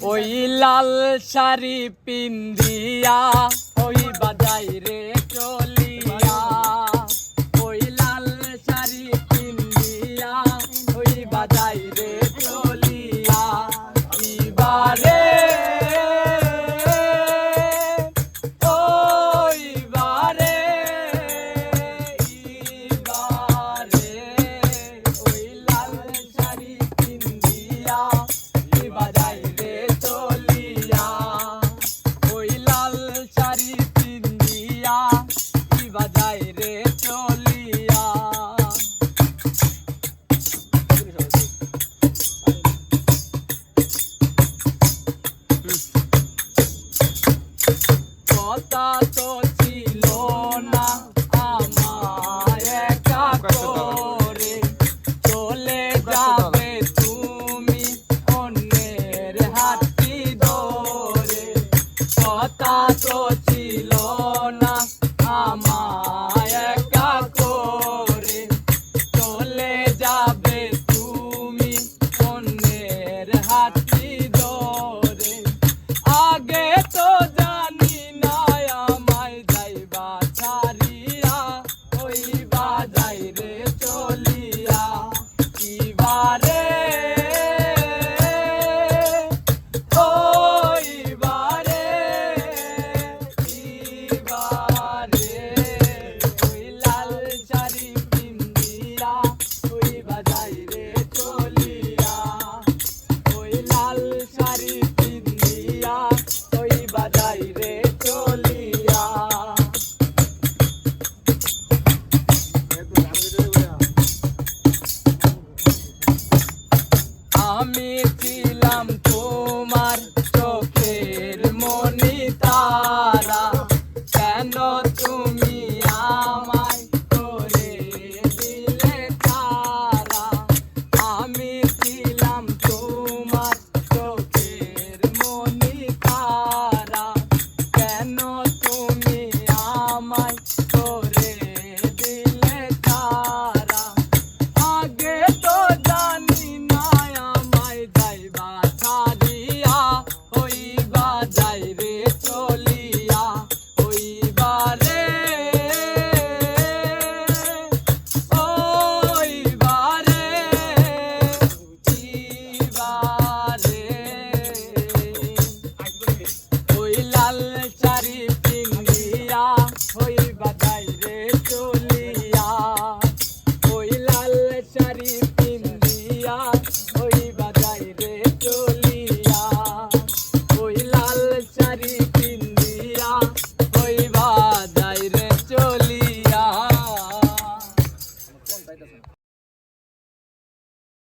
ওই লাল শাড়ি পিন্দিয়া ওই বাজাই রে চলিয়া ওই লাল শাড়ি পিন্দিয়া ওই বাজাই রে চলিয়া ইবারে ওই বারে ইবারে ওই লাল শাড়ি পিন্দিয়া বাজাই রে চলিয়া ওই লাল শাড়ি পিন্দিয়া বাজাই রে চলিয়া কথা তো ছিল না আমার একা করে চলে যাবে তুমি অন্যের হাতি ধরে কথা তো ছিল না আমার একা করে চলে যাবে তুমি অন্যের হাতি ধরে আগে তো জানি না আমায় যাইবা ছাড়িয়া ওই বাজাই রে চলিয়া কিবারে ওই বারে কিবারে ওই লাল শাড়ি পিন্দিয়া ওই বাজাই রে চলিয়া ওই লাল শাড়ি পিন্দিয়া ওই বাজাই রে চলিয়া আমি ছিলাম তোমার চোখের মনি তারা কেন তুমি আমায় করে দিলে তারা আমি ছিলাম তোমার চোখের মনি তারা কেন তুমি আমায় করে দিলে তারা আগে তো জানি না আমায় যাইবা ছাড়িয়া ওই বাজাই রে চলিয়া ওই বারে ওই বারে বারে ওই লাল শাড়ি পিন্দিয়া ওই বাজাই রে চলিয়া ওই লাল শাড়ি পিন্দিয়া ওই বাজাই রে চলিয়া ওই লাল শাড়ি পিন্দিয়া ওই বাজাই রে চলিয়া